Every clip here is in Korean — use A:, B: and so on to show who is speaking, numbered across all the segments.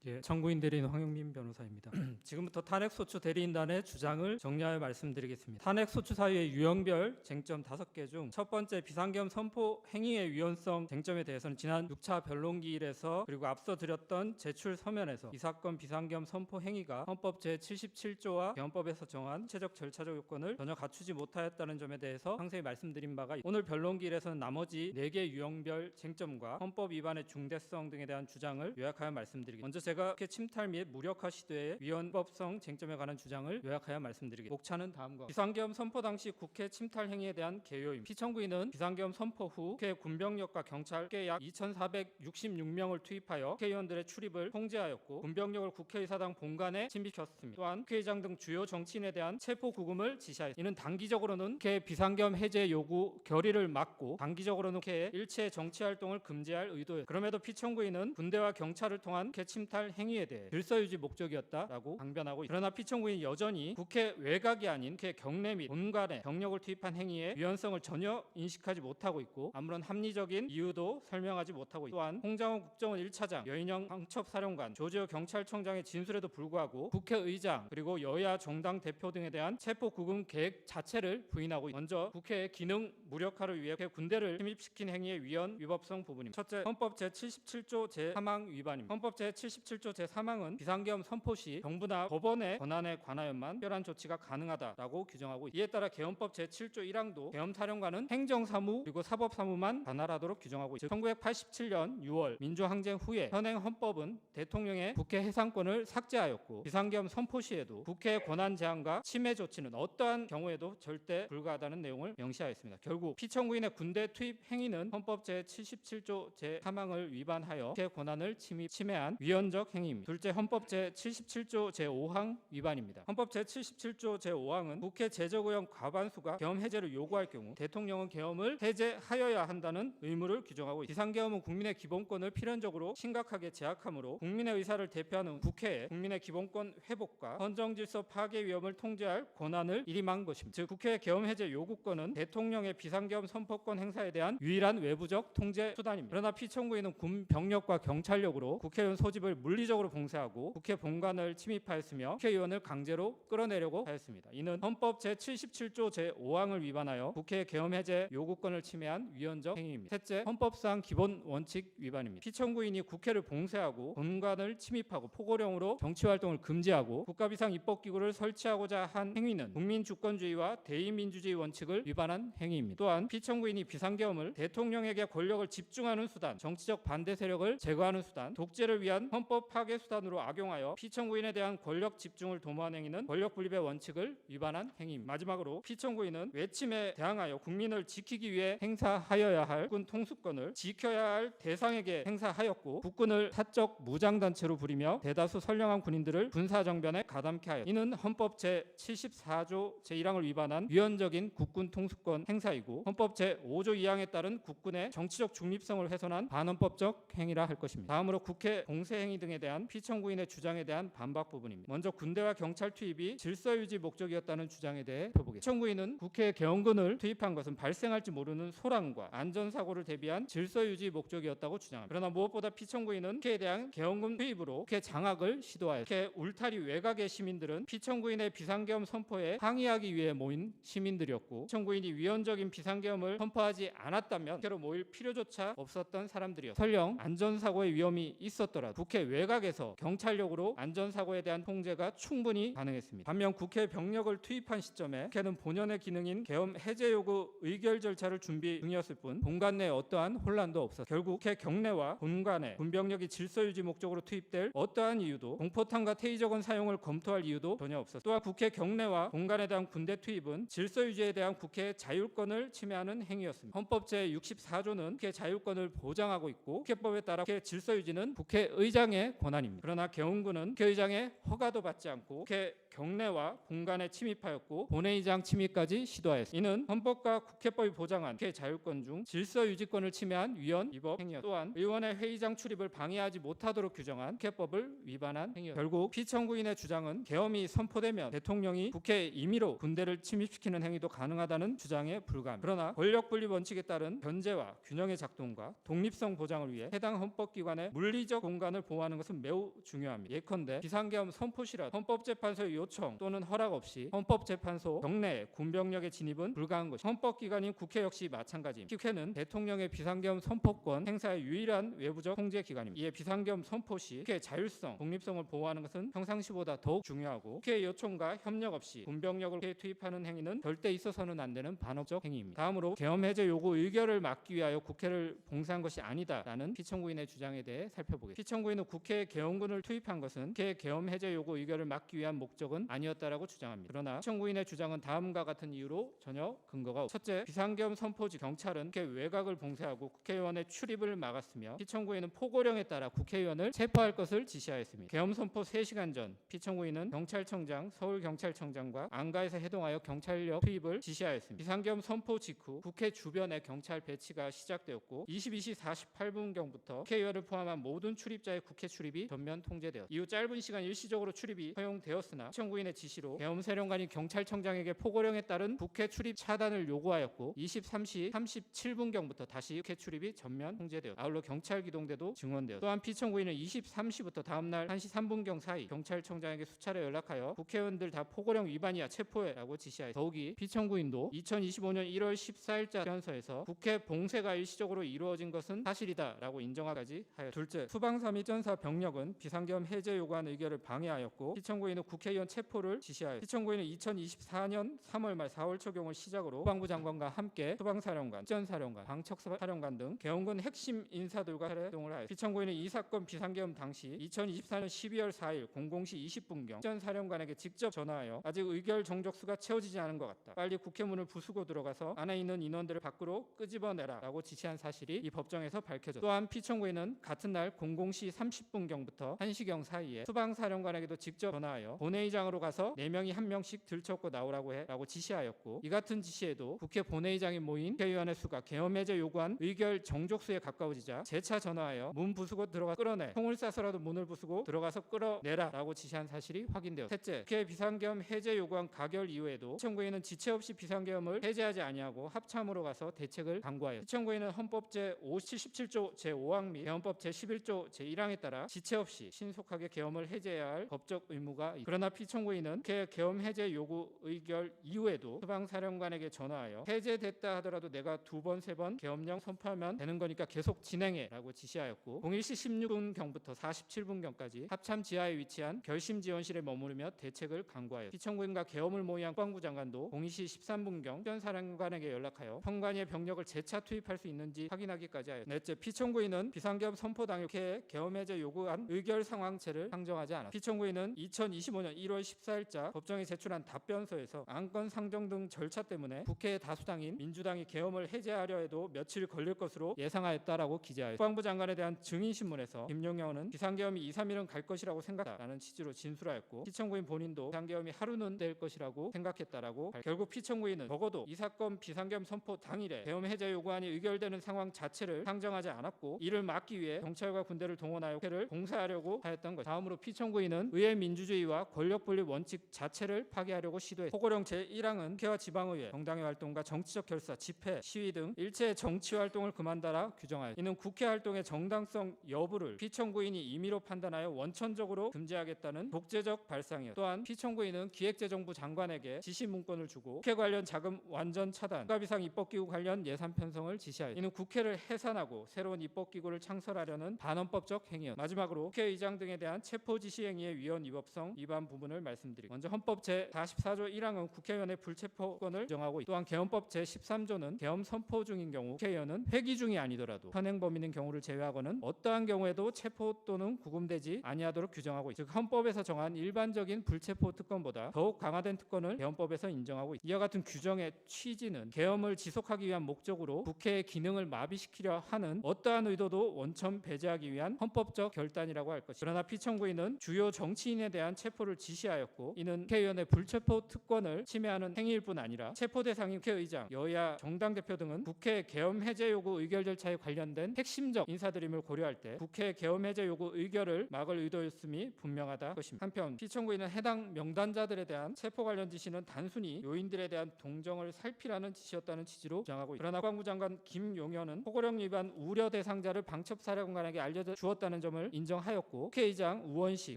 A: 예, 청구인 대리인 황영민 변호사입니다. 지금부터 탄핵소추 대리인단의 주장을 정리하여 말씀드리겠습니다. 탄핵소추 사유의 유형별 쟁점 5개 중 첫 번째 비상계엄 선포 행위의 위헌성 쟁점에 대해서는 지난 6차 변론기일에서 그리고 앞서 드렸던 제출 서면에서 이 사건 비상계엄 선포 행위가 헌법 제77조와 계엄법에서 정한 구체적 절차적 요건을 전혀 갖추지 못하였다는 점에 대해서 상세히 말씀드린 바가 오늘 변론기일에서는 나머지 4개 유형별 쟁점과 헌법 위반의 중대성 등에 대한 주장을 요약하여 말씀드리겠습니다. 먼저 제가 국회 침탈 및 무력화 시도의 위헌법성 쟁점에 관한 주장을 요약하여 말씀드리겠습니다. 목차는 다음과 비상계엄 선포 당시 국회 침탈 행위에 대한 개요입니다. 피청구인은 비상계엄 선포 후 국회 군병력과 경찰 약 2,466명을 투입하여 국회의원들의 출입을 통제하였고 군병력을 국회의사당 본관에 침입시켰습니다. 또한 국회의장 등 주요 정치인에 대한 체포 구금을 지시하였습니다. 이는 단기적으로는 국회 비상계엄 해제 요구 결의를 막고 단기적으로는 국회의 일체 정치활동을 금지할 의도였습니다. 그럼에도 피청구인은 군대와 경찰을 통한 국회 침탈 행위에 대해 질서유지 목적이었다라고 강변하고 있습니다. 그러나 피청구인이 여전히 국회 외곽이 아닌 국회 경내 및 본관에 병력을 투입한 행위의 위헌성을 전혀 인식하지 못하고 있고 아무런 합리적인 이유도 설명하지 못하고 있습니다. 또한 홍장호 국정원 1차장, 여인영 황첩사령관, 조지호 경찰청장의 진술에도 불구하고 국회의장 그리고 여야 정당 대표 등에 대한 체포 구금 계획 자체를 부인하고 있습니다. 먼저 국회의 기능 무력화를 위해 국회 군대를 침입시킨 행위의 위헌 위법성 부분입니다. 첫째, 헌법 제77조 제3항 위반입니다. 헌법 제77조 제3항은 비상계엄 선포 시 정부나 법원의 권한에 관하여만 특별한 조치가 가능하다라고 규정하고 있습니다. 이에 따라 계엄법 제7조 1항도 계엄사령관은 행정사무 그리고 사법사무만 관할하도록 규정하고 있습니다. 1987년 6월 민주항쟁 후에 현행 헌법은 대통령의 국회 해상권을 삭제하였고 비상계엄 선포 시에도 국회의 권한 제한과 침해 조치는 어떠한 경우에도 절대 불가하다는 내용을 명시하였습니다. 결국 피청구인의 군대 투입 행위는 헌법 제77조 제3항을 위반하여 국회 권한을 침해한 위헌적 행위입니다. 둘째, 헌법 제77조 제5항 위반입니다. 헌법 제77조 제5항은 국회 제적의원 과반수가 계엄 해제를 요구할 경우 대통령은 계엄을 해제하여야 한다는 의무를 규정하고 있습니다. 비상계엄은 국민의 기본권을 필연적으로 심각하게 제약하므로 국민의 의사를 대표하는 국회에 국민의 기본권 회복과 헌정질서 파괴 위험을 통제할 권한을 일임한 것입니다. 즉 국회의 계엄 해제 요구권은 대통령의 비상계엄 선포권 행사에 대한 유일한 외부적 통제 수단입니다. 그러나 피청구인은 군 병력과 경찰력으로 국회의원 소집을 물리적으로 봉쇄하고 국회 본관을 침입하였으며 국회의원을 강제로 끌어내려고 하였습니다. 이는 헌법 제77조 제5항을 위반하여 국회의 계엄 해제 요구권을 침해한 위헌적 행위입니다. 셋째, 헌법상 기본 원칙 위반입니다. 피청구인이 국회를 봉쇄하고 본관을 침입하고 포고령으로 정치활동을 금지하고 국가비상 입법기구를 설치하고자 한 행위는 국민주권주의와 대의민주주의 원칙을 위반한 행위입니다. 또한 피청구인이 비상계엄을 대통령에게 권력을 집중하는 수단, 정치적 반대 세력을 제거하는 수단, 독재를 위한 헌법 파괴 수단으로 악용하여 피청구인에 대한 권력 집중을 도모한 행위는 권력 분립의 원칙을 위반한 행위입니다. 마지막으로 피청구인은 외침에 대항하여 국민을 지키기 위해 행사하여야 할 국군 통수권을 지켜야 할 대상에게 행사하였고 국군을 사적 무장단체로 부리며 대다수 선량한 군인들을 군사정변에 가담케 하였다. 이는 헌법 제74조 제1항을 위반한 위헌적인 국군 통수권 행사이고 헌법 제5조 2항에 따른 국군의 정치적 중립성을 훼손한 반헌법적 행위라 할 것입니다. 다음으로 국회 공세 행위 등에 대한 피청구인의 주장에 대한 반박 부분입니다. 먼저 군대와 경찰 투입이 질서유지 목적이었다는 주장에 대해 살펴보겠습니다. 피청구인은 국회에 계엄군을 투입한 것은 발생할지 모르는 소란과 안전사고를 대비한 질서유지 목적이었다고 주장합니다. 그러나 무엇보다 피청구인은 국회에 대한 계엄군 투입으로 국회 장악을 시도하였습니다. 국회 울타리 외곽의 시민들은 피청구인의 비상계엄 선포에 항의하기 위해 모인 시민들이었고 피청구인이 위헌적인 비상계엄을 선포하지 않았다면 국회로 모일 필요조차 없었던 사람들이었습니다. 설령 안전사고의 위험이 있었더라도 국회 외곽에서 경찰력으로 안전사고에 대한 통제가 충분히 가능했습니다. 반면 국회 병력을 투입한 시점에 국회는 본연의 기능인 계엄 해제 요구 의결 절차를 준비 중이었을 뿐 본관 내에 어떠한 혼란도 없었습니다. 결국 국회 경내와 본관에 군병력이 질서유지 목적으로 투입될 어떠한 이유도 공포탄과 테이저건 사용을 검토할 이유도 전혀 없었습니다. 또한 국회 경내와 본관에 대한 군대 투입은 질서유지에 대한 국회의 자율권을 침해하는 행위였습니다. 헌법 제64조는 국회 자율권을 보장하고 있고 국회법에 따라 국회 질서유지는 국회의장의 권한입니다. 그러나 계엄군은 국회의장의 허가도 받지 않고 국회 경내와 본관에 침입하였고 본회의장 침입까지 시도하였습니다. 이는 헌법과 국회법이 보장한 국회 자율권 중 질서 유지권을 침해한 위헌 위법 행위였습니다. 또한 의원의 회의장 출입을 방해하지 못하도록 규정한 국회법을 위반한 행위였습니다. 결국 피청구인의 주장은 계엄이 선포되면 대통령이 국회에 임의로 군대를 침입시키는 행위도 가능하다는 주장에 불과합니다. 그러나 권력분리 원칙에 따른 견제와 균형의 작동과 독립성 보장을 위해 해당 헌법기관의 물리적 공간을 보호하는 것은 매우 중요합니다. 예컨대 비상계엄 선포 시라 헌법재판소의 요청 또는 허락 없이 헌법재판소 경내에 군병력의 진입은 불가한 것입니다. 헌법기관인 국회 역시 마찬가지입니다. 국회는 대통령의 비상계엄 선포권 행사의 유일한 외부적 통제기관입니다. 이에 비상계엄 선포 시 국회의 자율성, 독립성을 보호하는 것은 평상시보다 더욱 중요하고 국회의 요청과 협력 없이 군병력을 국회에 투입하는 행위는 절대 있어서는 안 되는 반업적 행위입니다. 다음으로 계엄 해제 요구 의결을 막기 위하여 국회를 봉쇄한 것이 아니다라는 피청구인의 주장에 대해 살펴보겠습니다. 피청구인은 국회에 계엄군을 투입한 것은 국회의 계엄 해제 요구 의결을 막기 위한 목적은 아니었다라고 주장합니다. 그러나 피청구인의 주장은 다음과 같은 이유로 전혀 근거가 없습니다. 첫째, 비상계엄 선포지 경찰은 국회 외곽을 봉쇄하고 국회의원의 출입을 막았으며 피청구인은 포고령에 따라 국회의원을 체포할 것을 지시하였습니다. 계엄 선포 3시간 전 피청구인은 경찰청장, 서울경찰청장과 안가에서 해동하여 경찰력 투입을 지시하였습니다. 비상계엄 선포 직후 국회 주변에 경찰 배치가 시작되었고 22시 48분경부터 국회의원을 포함한 모든 출입자의 국회 출입이 전면 통제되었습니다. 이후 짧은 시간 일시적으로 출입이 허용되었으나 피청구인의 지시로 계엄 세령관이 경찰청장에게 포고령에 따른 국회 출입 차단을 요구하였고 23시 37분경부터 다시 국회 출입이 전면 통제되었습니다. 아울러 경찰 기동대도 증원되었습니다. 또한 피청구인은 23시부터 다음날 1시 3분경 사이 경찰청장에게 수차례 연락하여 국회의원들 다 포고령 위반이야 체포해라고 지시하였습니다. 더욱이 피청구인도 2025년 1월 14일자 현서에서 국회 봉쇄가 일시적으로 이루어진 것은 사실이다라고 인정하기까지 하였습니다. 둘째, 수방삼위 전사 병력은 비상계엄 해제 요구한 의결을 방해하였고 피청구인은 국회의원 체포를 지시하였습니다. 피청구인은 2024년 3월 말 4월 초경을 시작으로 국방부 장관과 함께 수방사령관, 전사령관, 방척사령관 등 계엄군 핵심 인사들과 활동을 하였습니다. 피청구인은 이 사건 비상계엄 당시 2024년 12월 4일 00시 20분경 전사령관에게 직접 전화하여 아직 의결 정족수가 채워지지 않은 것 같다. 빨리 국회문을 부수고 들어가서 안에 있는 인원들을 밖으로 끄집어내라 라고 지시한 사실이 이 법정에서 밝혀졌다. 또한 피청구인은 같은 날 00시 30분경부터 1시경 사이에 수방사령관에게도 직접 전화하여 본회의장으로 가서 4명이 1명씩 들쳐고 나오라고 해 라고 지시하였고 이 같은 지시에도 국회 본회의장에 모인 국회의원의 수가 계엄 해제 요구한 의결 정족수에 가까워지자 재차 전화하여 문 부수고 들어가 끌어내, 총을 쏴서라도 문을 부수고 들어가서 끌어내라 라고 지시한 사실이 확인되었습니다. 셋째, 국회 비상계엄 해제 요구한 가결 이후에도 피청구인은 지체 없이 비상계엄을 해제하지 아니하고 합참으로 가서 대책을 강구하였습니다. 피청구인은 헌법 제77조 제5항 및 개헌법 제11조 제1항에 따라 지체 없이 신속하게 계엄을 해제해야 할 법적 의무가 있습니다. 그러나 피청구인은 국회 계엄 해제 요구 의결 이후에도 수방사령관에게 전화하여 해제됐다 하더라도 내가 2번, 3번 계엄령 선포하면 되는 거니까 계속 진행해 라고 지시하였고 01시 16분경부터 47분경까지 합참 지하에 위치한 결심지원실에 머무르며 대책을 강구하였습니다. 피청구인과 계엄을 모의한 국방부 장관도 02시 13분경 전사령관에게 연락하여 현관에 병력을 재차 투입할 수 있는지 확인하기까지 하였습니다. 넷째, 피청구인은 비상계엄 선포 당일 국회에 계엄 해제 요구한 의결 상황체를 상정하지 않았습니다. 피청구인은 2025년 1월 14일자 법정에 제출한 답변서에서 안건 상정 등 절차 때문에 국회의 다수당인 민주당이 계엄을 해제하려 해도 며칠 걸릴 것으로 예상하였다라고 기재하였습니다. 국방부 장관에 대한 증인신문에서 김용현은 비상계엄이 2, 3일은 갈 것이라고 생각했다라는 취지로 진술하였고 피청구인 본인도 비상계엄이 하루는 될 것이라고 생각했다라고 결국 피청구인은 적어도 이 사건 비상계엄 선포 당일에 계엄 해제 요구안이 의결되는 상황 자체를 상정하지 않았고 이를 막기 위해 경찰과 군대를 동원하여 국회를 봉쇄하려고 하였던 것. 다음으로 피청구인은 의회 민주주의와 권력분리 원칙 자체를 파괴하려고 시도했습니다. 포고령 제1항은 국회와 지방의회, 정당의 활동과 정치적 결사, 집회, 시위 등 일체의 정치 활동을 그만달라 규정하였습니다. 이는 국회 활동의 정당성 여부를 피청구인이 임의로 판단하여 원천적으로 금지하겠다는 독재적 발상이었습니다. 또한 피청구인은 기획재정부 장관에게 지시 문건을 주고 국회 관련 자금 완전 차단, 국가비상 입법기구 관련 예산 편성을 지시하였습니다. 이는 국회를 해산하고 새로운 입법기구를 창설하려는 반헌법적 행위였습니다. 마지막으로 국회의장 등에 대한 체포 지시 행위의 위헌 위법성 위반 부분을 말씀드리겠습니다. 먼저 헌법 제44조 1항은 국회의원의 불체포권을 정하고 있고 또한 개헌법 제13조는 계엄 선포 중인 경우 국회의원은 회기 중이 아니더라도 현행 범위인 경우를 제외하고는 어떠한 경우에도 체포 또는 구금되지 아니하도록 규정하고 있습니다. 즉 헌법에서 정한 일반적인 불체포 특권보다 더욱 강화된 특권을 계엄법에서 인정하고 있습니다. 이와 같은 규정의 취지는 계엄을 지속하기 위한 목적으로 국회의 기능을 마비시키려 하는 어떠한 의도도 원천 배제하기 위한 헌법적 결단이라고 할 것입니다. 그러나 피청구인은 주요 정치인에 대한 체포를 지시 무시하였고, 이는 국회의원의 불체포 특권을 침해하는 행위일 뿐 아니라 체포 대상인 국회의장, 여야 정당 대표 등은 국회 계엄 해제 요구 의결 절차에 관련된 핵심적 인사들임을 고려할 때 국회 계엄 해제 요구 의결을 막을 의도였음이 분명하다 것입니다. 한편 피청구인은 해당 명단자들에 대한 체포 관련 지시는 단순히 요인들에 대한 동정을 살피라는 지시였다는 취지로 주장하고 있습니다. 그러나 국방부 장관 김용현은 포고령 위반 우려 대상자를 방첩사령관에게 알려주었다는 점을 인정하였고, 국회의장 우원식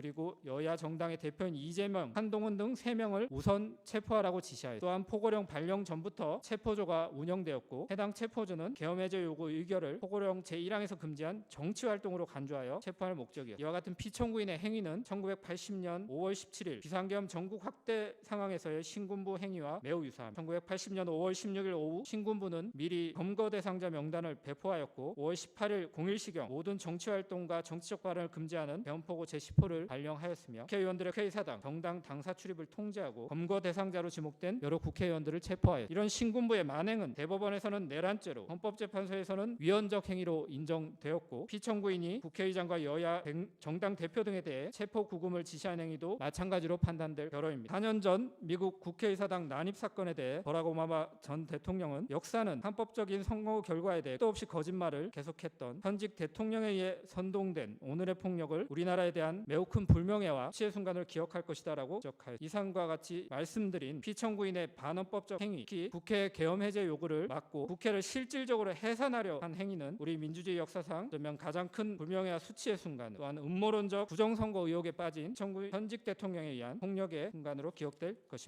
A: 그리고 여야 정당의 대표인 이재명, 한동훈 등 3명을 우선 체포하라고 지시하였습니다. 또한 포고령 발령 전부터 체포조가 운영되었고, 해당 체포조는 계엄해제 요구 의결을 포고령 제1항에서 금지한 정치활동으로 간주하여 체포할 목적이었습니다. 이와 같은 피청구인의 행위는 1980년 5월 17일 비상계엄 전국 확대 상황에서의 신군부 행위와 매우 유사합니다. 1980년 5월 16일 오후 신군부는 미리 검거 대상자 명단을 배포하였고, 5월 18일 01시경 모든 정치활동과 정치적 발언을 금지하는 계엄포고 제10호를 발령하였으며, 국회의원들의 국회의사당, 정당 당사 출입을 통제하고 검거 대상자로 지목된 여러 국회의원들을 체포하였습니다. 이런 신군부의 만행은 대법원에서는 내란죄로, 헌법재판소에서는 위헌적 행위로 인정되었고, 피청구인이 국회의장과 여야 정당 대표 등에 대해 체포 구금을 지시한 행위도 마찬가지로 판단될 겨뤄입니다. 4년 전 미국 국회의사당 난입 사건에 대해 버락 오바마 전 대통령은 역사는 합법적인 선거 결과에 대해 끝도 없이 거짓말을 계속했던 현직 대통령에 의해 선동된 오늘의 폭력을 우리나라에 대한 매우 큰 불명예와 수치의 순간을 기억할 것이다 라고 지적하였습니다. 이상과 같이 말씀드린 피청구인의 반헌법적 행위, 특히 국회 계엄 해제 요구를 막고 국회를 실질적으로 해산하려 한 행위는 우리 민주주의 역사상 어쩌면 가장 큰 불명예와 수치의 순간, 또한 음모론적 부정선거 의혹에 빠진 피청구인 현직 대통령에 의한 폭력의 순간으로 기억될 것입니다.